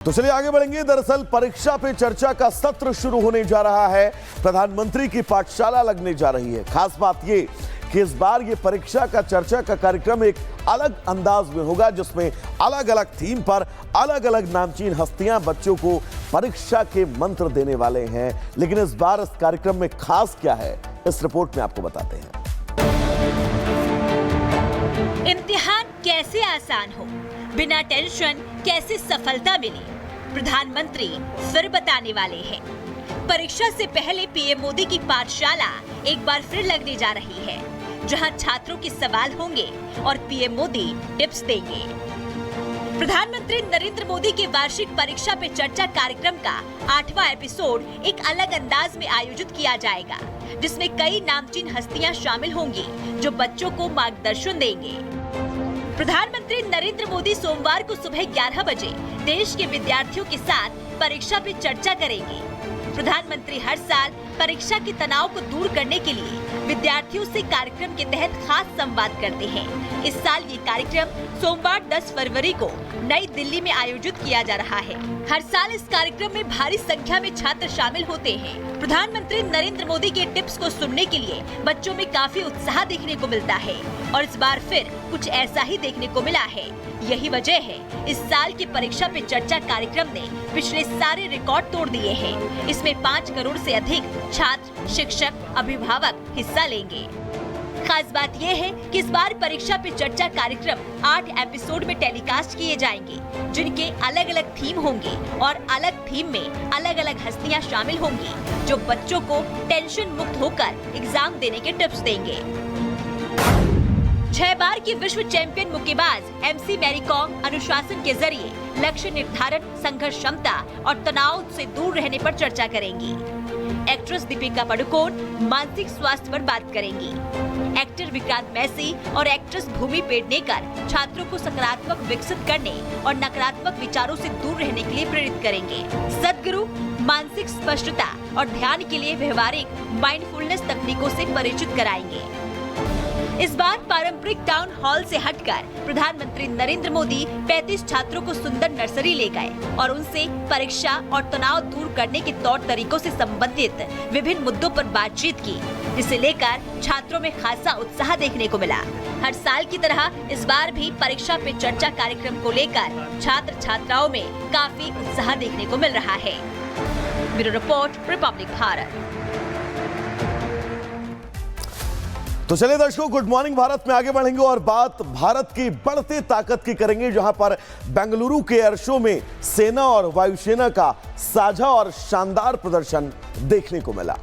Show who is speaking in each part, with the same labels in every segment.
Speaker 1: तो चलिए आगे बढ़ेंगे। दरअसल परीक्षा पे चर्चा का सत्र शुरू होने जा रहा है। प्रधानमंत्री की पाठशाला लगने जा रही है। खास बात ये कि इस बार ये परीक्षा का चर्चा का कार्यक्रम एक अलग अंदाज में होगा, जिसमें अलग अलग थीम पर अलग अलग नामचीन हस्तियां बच्चों को परीक्षा के मंत्र देने वाले हैं। लेकिन इस बार इस कार्यक्रम में खास क्या है, इस रिपोर्ट में आपको बताते हैं।
Speaker 2: इम्तिहान कैसे आसान हो, बिना टेंशन कैसे सफलता मिले, प्रधानमंत्री फिर बताने वाले हैं। परीक्षा से पहले पीएम मोदी की पाठशाला एक बार फिर लगने जा रही है, जहां छात्रों के सवाल होंगे और पीएम मोदी टिप्स देंगे। प्रधानमंत्री नरेंद्र मोदी के वार्षिक परीक्षा पे चर्चा कार्यक्रम का 8वां एपिसोड एक अलग अंदाज में आयोजित किया जाएगा, जिसमें कई नामचीन हस्तियां शामिल होंगी जो बच्चों को मार्गदर्शन देंगे। प्रधानमंत्री नरेंद्र मोदी सोमवार को सुबह 11 बजे देश के विद्यार्थियों के साथ परीक्षा पे चर्चा करेंगे। प्रधानमंत्री हर साल परीक्षा के तनाव को दूर करने के लिए विद्यार्थियों से कार्यक्रम के तहत खास संवाद करते हैं। इस साल ये कार्यक्रम सोमवार 10 फरवरी को नई दिल्ली में आयोजित किया जा रहा है। हर साल इस कार्यक्रम में भारी संख्या में छात्र शामिल होते हैं। प्रधानमंत्री नरेंद्र मोदी के टिप्स को सुनने के लिए बच्चों में काफी उत्साह देखने को मिलता है और इस बार फिर कुछ ऐसा ही देखने को मिला है। यही वजह है इस साल की परीक्षा पे चर्चा कार्यक्रम ने पिछले सारे रिकॉर्ड तोड़ दिए हैं। इसमें 5 करोड़ से अधिक छात्र, शिक्षक, अभिभावक हिस्सा लेंगे। खास बात यह है कि इस बार परीक्षा पे चर्चा कार्यक्रम 8 एपिसोड में टेलीकास्ट किए जाएंगे, जिनके अलग अलग थीम होंगे और अलग थीम में अलग अलग हस्तियां शामिल होंगी, जो बच्चों को टेंशन मुक्त होकर एग्जाम देने के टिप्स देंगे। 6 बार की विश्व चैंपियन मुक्केबाज एमसी मैरी कॉम अनुशासन के जरिए लक्ष्य निर्धारण, संघर्ष क्षमता और तनाव से दूर रहने पर चर्चा करेंगी। एक्ट्रेस दीपिका पादुकोण मानसिक स्वास्थ्य पर बात करेंगी। एक्टर विक्रांत मैसी और एक्ट्रेस भूमि पेडनेकर छात्रों को सकारात्मक विकसित करने और नकारात्मक विचारों से दूर रहने के लिए प्रेरित करेंगे। सदगुरु मानसिक स्पष्टता और ध्यान के लिए व्यवहारिक माइंडफुलनेस तकनीकों से परिचित कराएंगे। इस बार पारंपरिक टाउन हॉल से हटकर प्रधानमंत्री नरेंद्र मोदी 35 छात्रों को सुंदर नर्सरी ले गए और उनसे परीक्षा और तनाव दूर करने के तौर तरीकों से संबंधित विभिन्न मुद्दों पर बातचीत की, जिसे लेकर छात्रों में खासा उत्साह देखने को मिला। हर साल की तरह इस बार भी परीक्षा पे चर्चा कार्यक्रम को लेकर छात्र छात्राओं में काफी उत्साह देखने को मिल रहा है। Bureau report, Republic Bharat.
Speaker 1: तो चलिए दर्शकों, गुड मॉर्निंग भारत में आगे बढ़ेंगे और बात भारत की बढ़ती ताकत की करेंगे, जहां पर बेंगलुरु के एयर शो में सेना और वायुसेना का साझा और शानदार प्रदर्शन देखने को मिला।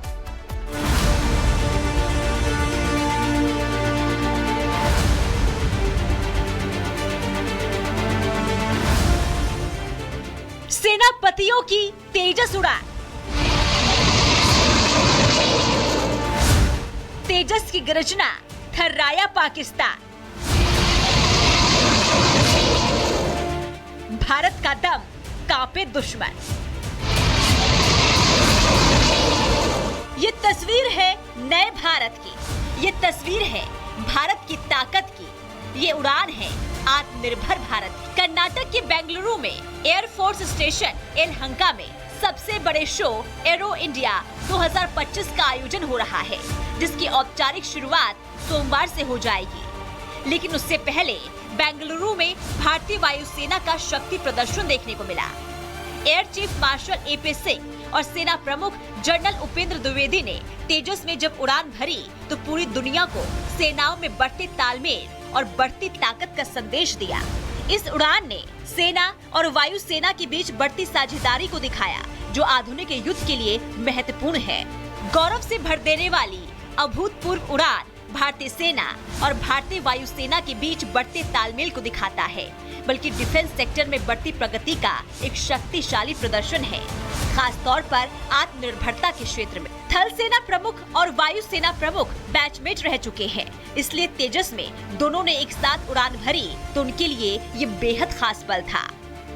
Speaker 2: सेनापतियों की तेजस उड़ान। तेजस की गर्जना थर्राया पाकिस्तान। भारत का दम कांपे दुश्मन। ये तस्वीर है नए भारत की। ये तस्वीर है भारत की ताकत की। ये उड़ान है आत्मनिर्भर भारत की। कर्नाटक के बेंगलुरु में एयरफोर्स स्टेशन यलहंका में सबसे बड़े शो एरो इंडिया 2025 का आयोजन हो रहा है, जिसकी औपचारिक शुरुआत सोमवार से हो जाएगी। लेकिन उससे पहले बेंगलुरु में भारतीय वायुसेना का शक्ति प्रदर्शन देखने को मिला। Air chief marshal AP Singh और सेना प्रमुख जनरल उपेंद्र द्विवेदी ने तेजस में जब उड़ान भरी तो पूरी दुनिया को सेनाओं में बढ़ते तालमेल और बढ़ती ताकत का संदेश दिया। इस उड़ान ने सेना और वायुसेना के बीच बढ़ती साझेदारी को दिखाया, जो आधुनिक युद्ध के लिए महत्वपूर्ण है। गौरव से भर देने वाली अभूतपूर्व उड़ान भारतीय सेना और भारतीय वायुसेना के बीच बढ़ते तालमेल को दिखाता है, बल्कि डिफेंस सेक्टर में बढ़ती प्रगति का एक शक्तिशाली प्रदर्शन है, खास तौर पर आत्मनिर्भरता के क्षेत्र में। थल सेना प्रमुख और वायुसेना प्रमुख बैचमेट रह चुके हैं, इसलिए तेजस में दोनों ने एक साथ उड़ान भरी तो उनके लिए ये बेहद खास पल था।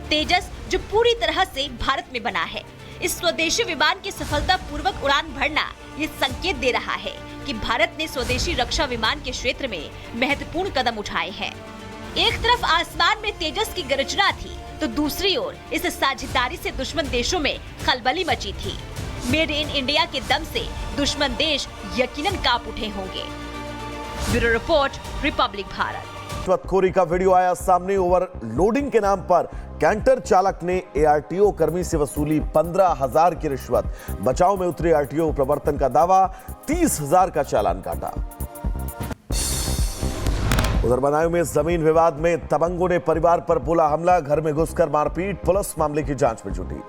Speaker 2: तेजस जो पूरी तरह से भारत में बना है, इस स्वदेशी विमान की सफलतापूर्वक उड़ान भरना ये संकेत दे रहा है कि भारत ने स्वदेशी रक्षा विमान के क्षेत्र में महत्वपूर्ण कदम उठाए हैं। एक तरफ आसमान में तेजस की गर्जना थी तो दूसरी ओर इस साझेदारी से दुश्मन देशों में खलबली मची थी। मेड इन इंडिया के दम से दुश्मन देश यकीनन कांप उठे होंगे। Bureau report, Republic Bharat.
Speaker 1: रिश्वतखोरी का वीडियो आया सामने। ओवरलोडिंग के नाम पर कैंटर चालक ने एआरटीओ कर्मी से वसूली 15,000 की रिश्वत। बचाव में उतरे आरटीओ प्रवर्तन का दावा, 30,000 का चालान काटा। उधर बदायूं में जमीन विवाद में दबंगों ने परिवार पर बोला हमला, घर में घुसकर मारपीट। पुलिस मामले की जांच में जुटी।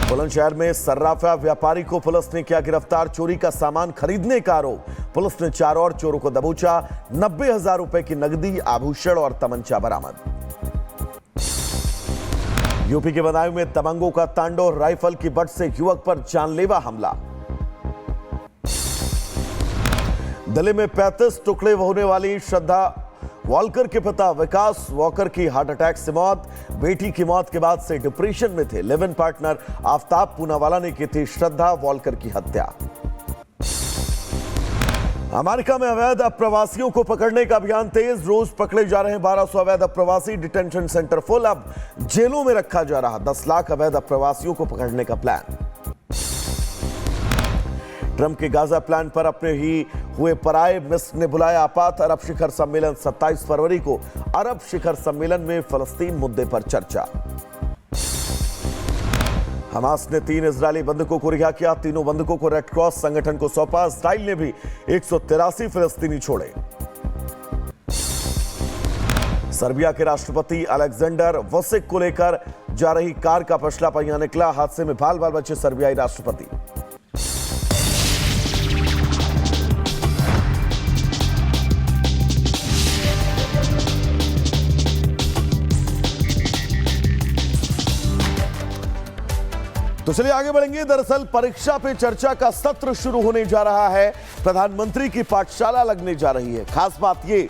Speaker 1: बुलंदशहर में सर्राफा व्यापारी को पुलिस ने किया गिरफ्तार, चोरी का सामान खरीदने का आरोप। पुलिस ने 4 और चोरों को दबोचा, 90,000 रुपए की नकदी, आभूषण और तमंचा बरामद। यूपी के बदायूं में दबंगों का तांडव, राइफल की बट से युवक पर जानलेवा हमला। दिल्ली में 35 टुकड़े होने वाली श्रद्धा वॉलकर के पिता विकास वॉकर की हार्ट अटैक से मौत। बेटी की मौत के बाद से डिप्रेशन में थे। Live in partner Aftab Poonawalla ने की थी श्रद्धा वॉलकर की हत्या। अमेरिका में अवैध अप्रवासियों को पकड़ने का अभियान तेज, रोज पकड़े जा रहे हैं 1200 अवैध अप्रवासी। डिटेंशन सेंटर फुल, अब जेलों में रखा जा रहा 10 लाख अवैध अप्रवासियों को पकड़ने का प्लान। ट्रंप के गाजा प्लान पर अपने ही हुए पराये मिस्र ने बुलाया आपात अरब शिखर सम्मेलन। 27 फरवरी को अरब शिखर सम्मेलन में फलस्तीन मुद्दे पर चर्चा। हमास ने 3 इजरायली बंधकों को रिहा किया। तीनों बंधकों को रेड क्रॉस संगठन को सौंपा। इजराइल ने भी 183 फिलिस्तीनी छोड़े। सर्बिया के राष्ट्रपति अलेक्जेंडर वुसिक को लेकर जा रही कार का पछला पहिया निकला। हादसे में बाल बाल बचे सर्बियाई राष्ट्रपति। तो चलिए आगे बढ़ेंगे। दरअसल परीक्षा पे चर्चा का सत्र शुरू होने जा रहा है। प्रधानमंत्री की पाठशाला लगने जा रही है। खास बात ये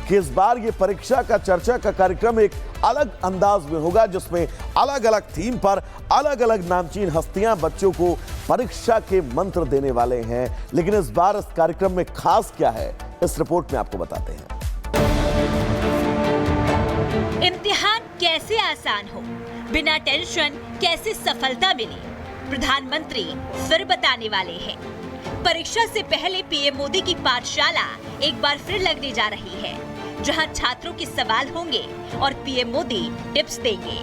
Speaker 1: कि इस बार ये परीक्षा का चर्चा का कार्यक्रम एक अलग अंदाज में होगा, जिसमें अलग अलग थीम पर अलग अलग नामचीन हस्तियां बच्चों को परीक्षा के मंत्र देने वाले हैं। लेकिन इस बार इस कार्यक्रम में खास क्या है, इस रिपोर्ट में आपको बताते हैं।
Speaker 2: इम्तिहान कैसे आसान हो, बिना टेंशन कैसे सफलता मिली, प्रधानमंत्री फिर बताने वाले हैं। परीक्षा से पहले पीएम मोदी की पाठशाला एक बार फिर लगने जा रही है, जहां छात्रों के सवाल होंगे और पीएम मोदी टिप्स देंगे।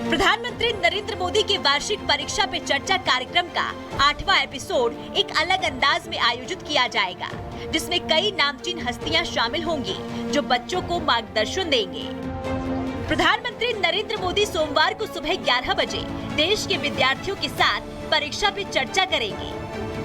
Speaker 2: प्रधानमंत्री नरेंद्र मोदी के वार्षिक परीक्षा पे चर्चा कार्यक्रम का 8वां एपिसोड एक अलग अंदाज में आयोजित किया जाएगा, जिसमें कई नामचीन हस्तियां शामिल होंगी जो बच्चों को मार्गदर्शन देंगे। प्रधानमंत्री नरेंद्र मोदी सोमवार को सुबह 11 बजे देश के विद्यार्थियों के साथ परीक्षा पे चर्चा करेंगे।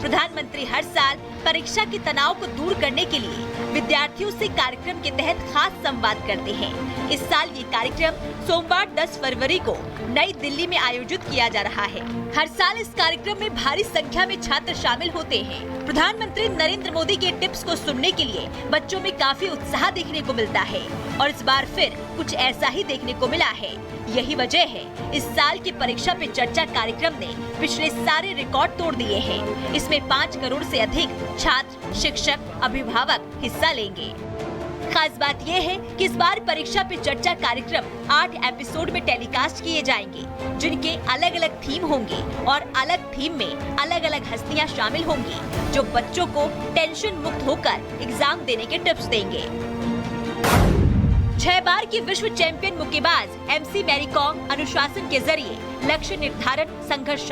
Speaker 2: प्रधानमंत्री हर साल परीक्षा के तनाव को दूर करने के लिए विद्यार्थियों से कार्यक्रम के तहत खास संवाद करते हैं। इस साल ये कार्यक्रम सोमवार 10 फरवरी को नई दिल्ली में आयोजित किया जा रहा है। हर साल इस कार्यक्रम में भारी संख्या में छात्र शामिल होते हैं। प्रधानमंत्री नरेंद्र मोदी के टिप्स को सुनने के लिए बच्चों में काफी उत्साह देखने को मिलता है और इस बार फिर कुछ ऐसा ही देखने को मिला है। यही वजह है इस साल की परीक्षा पे चर्चा कार्यक्रम ने पिछले सारे रिकॉर्ड तोड़ दिए हैं। इसमें 5 करोड़ से अधिक छात्र, शिक्षक, अभिभावक हिस्सा लेंगे। खास बात यह है कि इस बार परीक्षा पे चर्चा कार्यक्रम 8 एपिसोड में टेलीकास्ट किए जाएंगे, जिनके अलग अलग थीम होंगे और अलग थीम में अलग अलग हस्तियां शामिल होंगी जो बच्चों को टेंशन मुक्त होकर एग्जाम देने के टिप्स देंगे। 6 बार की विश्व चैंपियन मुक्केबाज MC मैरी कॉम अनुशासन के जरिए लक्ष्य निर्धारण, संघर्ष